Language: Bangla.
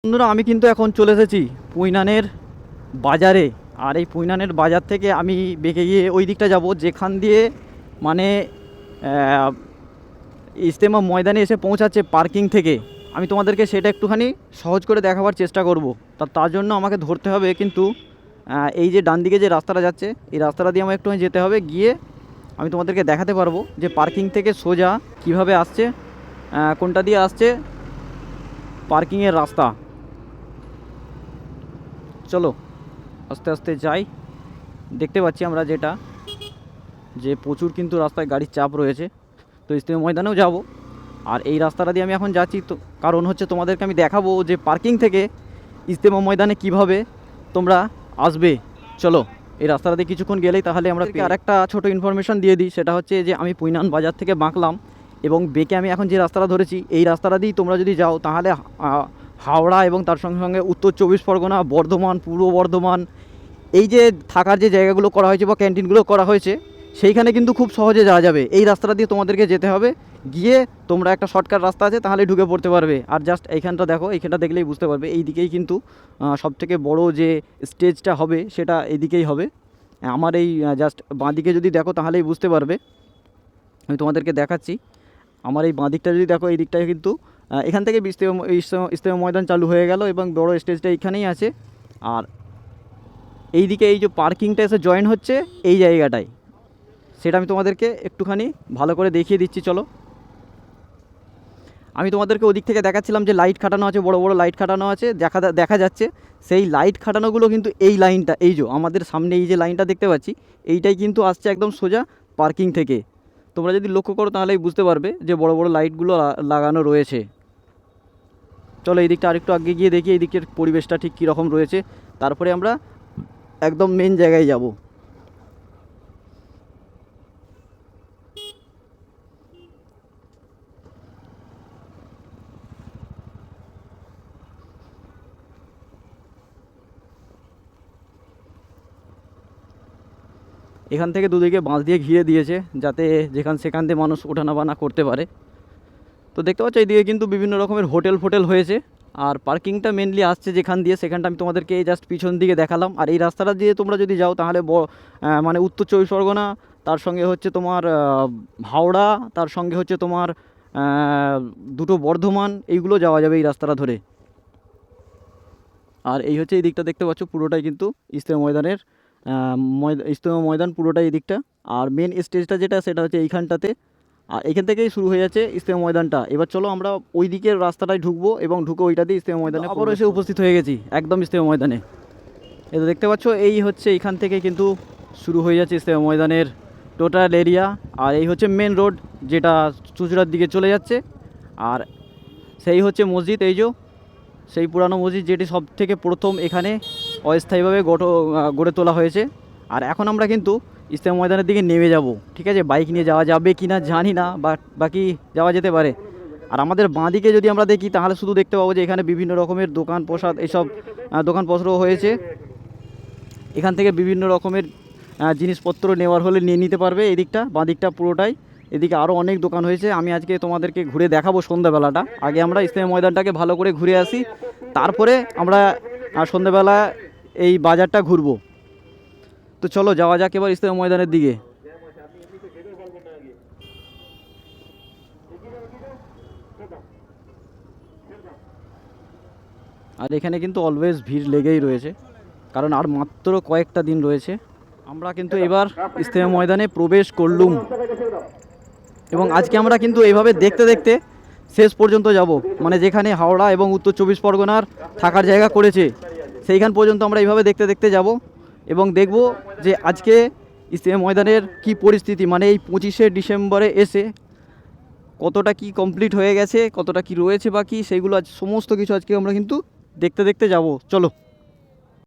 বন্ধুরা, আমি কিন্তু এখন চলে এসেছি পুইনানের বাজারে। আর এই পুইনানের বাজার থেকে আমি বেঁকে গিয়ে ওই দিকটা যাব যেখান দিয়ে মানে ইজতেমা ময়দানে এসে পৌঁছাচ্ছে পার্কিং থেকে। আমি তোমাদেরকে সেটা একটুখানি সহজ করে দেখাবার চেষ্টা করব। তার জন্য আমাকে ধরতে হবে কিন্তু এই যে ডান দিকে যে রাস্তাটা যাচ্ছে এই রাস্তাটা দিয়ে আমার একটুখানি যেতে হবে, গিয়ে আমি তোমাদেরকে দেখাতে পারবো যে পার্কিং থেকে সোজা কিভাবে আসছে, কোনটা দিয়ে আসছে পার্কিংয়ের রাস্তা। চলো আস্তে আস্তে যাই। দেখতে পাচ্ছি আমরা যেটা যে প্রচুর কিন্তু রাস্তায় গাড়ির চাপ রয়েছে। তো ইজতেমা ময়দানেও যাব, আর এই রাস্তাটা দিয়ে আমি এখন যাচ্ছি। তো কারণ হচ্ছে তোমাদেরকে আমি দেখাবো যে পার্কিং থেকে ইজতেমা ময়দানে কিভাবে তোমরা আসবে। চলো এই রাস্তাটা দিয়ে কিছুক্ষণ গেলেই তাহলে আমরা আর একটা ছোটো ইনফরমেশন দিয়ে দিই। সেটা হচ্ছে যে আমি পুইনান বাজার থেকে বাঁকলাম এবং বেঁকে আমি এখন যে রাস্তাটা ধরেছি এই রাস্তাটা দিয়েই তোমরা যদি যাও তাহলে হাওড়া এবং তার সঙ্গে সঙ্গে উত্তর চব্বিশ পরগনা, বর্ধমান, পূর্ব বর্ধমান, এই যে থাকার যে জায়গাগুলো করা হয়েছে বা ক্যান্টিনগুলো করা হয়েছে সেইখানে কিন্তু খুব সহজে যাওয়া যাবে। এই রাস্তাটা দিয়ে তোমাদেরকে যেতে হবে, গিয়ে তোমরা একটা শর্টকাট রাস্তা আছে তাহলে ঢুকে পড়তে পারবে। আর জাস্ট এইখানটা দেখো, এইখানটা দেখলেই বুঝতে পারবে এই দিকেই কিন্তু সবথেকে বড় যে স্টেজটা হবে সেটা এইদিকেই হবে। আমার এই জাস্ট বাঁদিকে যদি দেখো তাহলেই বুঝতে পারবে। আমি তোমাদেরকে দেখাচ্ছি। আমার এই বাঁদিকটা যদি দেখো এই দিকটায় কিন্তু এখান থেকে ইজতেমা ময়দান চালু হয়ে গেল এবং বড় স্টেজটা এইখানেই আছে। আর এই দিকে এই যে পার্কিংটা এসে জয়েন হচ্ছে এই জায়গাটায়, সেটা আমি তোমাদেরকে একটুখানি ভালো করে দেখিয়ে দিচ্ছি। চলো আমি তোমাদেরকে ওদিক থেকে দেখাচ্ছিলাম যে লাইট খাটানো আছে, বড় বড় লাইট খাটানো আছে, দেখা যাচ্ছে। সেই লাইট খাটানোগুলো কিন্তু এই লাইনটা, এই যে আমাদের সামনে এই যে লাইনটা দেখতে পাচ্ছি এইটাই কিন্তু আসছে একদম সোজা পার্কিং থেকে। তোমরা যদি লক্ষ্য করো তাহলেই বুঝতে পারবে যে বড় বড় লাইটগুলো লাগানো রয়েছে। চলো এই দিকটা আরেকটু আগে গিয়ে দেখি এই দিকের পরিবেশটা ঠিক কীরকম রয়েছে, তারপরে আমরা একদম মেন জায়গায় যাব। এখান থেকে দুদিকে বাঁশ দিয়ে ঘিরে দিয়েছে যাতে সেখান দিয়ে মানুষ ওঠানামা করতে পারে। তো দেখতে পাচ্ছ এইদিকে কিন্তু বিভিন্ন রকমের হোটেল হয়েছে। আর পার্কিংটা মেনলি আসছে যেখান দিয়ে, সেখানটা আমি তোমাদেরকে এই জাস্ট পিছন দিকে দেখালাম। আর এই রাস্তাটা দিয়ে তোমরা যদি যাও তাহলে মানে উত্তর চব্বিশ পরগনা, তার সঙ্গে হচ্ছে তোমার হাওড়া, তার সঙ্গে হচ্ছে তোমার দুটো বর্ধমান, এইগুলো যাওয়া যাবে এই রাস্তাটা ধরে। আর এই হচ্ছে এই দিকটা দেখতে পাচ্ছ পুরোটাই কিন্তু ইজতেমা ময়দানের ইজতেমা ময়দান পুরোটাই এই দিকটা। আর মেন স্টেজটা যেটা সেটা হচ্ছে এইখানটাতে। আর এখান থেকেই শুরু হয়ে যাচ্ছে ইজতেমা ময়দানটা। এবার চলো আমরা ওই দিকের রাস্তাটায় ঢুকবো এবং ঢুকে ওইটা দিয়ে ইজতেমা ময়দানে আবারও এসে উপস্থিত হয়ে গেছি একদম ইজতেমা ময়দানে। এটা দেখতে পাচ্ছ এই হচ্ছে এইখান থেকে কিন্তু শুরু হয়ে যাচ্ছে ইজতেমা ময়দানের টোটাল এরিয়া। আর এই হচ্ছে মেন রোড যেটা চুঁচুড়ার দিকে চলে যাচ্ছে। আর সেই হচ্ছে মসজিদ, এই যে সেই পুরানো মসজিদ যেটি সব থেকে প্রথম এখানে অস্থায়ীভাবে গড়ে তোলা হয়েছে। আর এখন আমরা কিন্তু ইজতেমা ময়দানের দিকে নেমে যাব। ঠিক আছে, বাইক নিয়ে যাওয়া যাবে কি না জানি না, বাকি যাওয়া যেতে পারে। আর আমাদের বাঁদিকে যদি আমরা দেখি তাহলে শুধু দেখতে পাবো যে এখানে বিভিন্ন রকমের দোকান প্রসাদ এইসব দোকানপত্র হয়েছে। এখান থেকে বিভিন্ন রকমের জিনিসপত্র নেওয়ার হলে নিয়ে নিতে পারবে। এই দিকটা বাঁদিকটা পুরোটাই, এদিকে আরও অনেক দোকান হয়েছে। আমি আজকে তোমাদেরকে ঘুরে দেখাবো সন্ধ্যাবেলাটা। আগে আমরা ইজতেমা ময়দানটাকে ভালো করে ঘুরে আসি, তারপরে আমরা সন্ধ্যাবেলা এই বাজারটা ঘুরবো। তো চলো যাওয়া যাক এবার ইজতেমা ময়দানের দিকে। আর এখানে কিন্তু অলওয়েজ ভিড় লেগেই রয়েছে, কারণ আর মাত্র কয়েকটা দিন রয়েছে। আমরা কিন্তু এবার ইজতেমা ময়দানে প্রবেশ করলুম এবং আজকে আমরা কিন্তু এইভাবে দেখতে দেখতে শেষ পর্যন্ত যাব। মানে যেখানে হাওড়া এবং উত্তর চব্বিশ পরগনার থাকার জায়গা করেছে সেইখান পর্যন্ত আমরা এইভাবে দেখতে দেখতে যাব এবং দেখব যে আজকে ইজতেমা ময়দানের কি পরিস্থিতি, মানে এই 25শে ডিসেম্বরে এসে কতটা কি কমপ্লিট হয়ে গেছে, কতটা কি রয়েছে বাকি, সেইগুলো আজ সমস্ত কিছু আজকে আমরা কিন্তু দেখতে দেখতে যাব। চলো।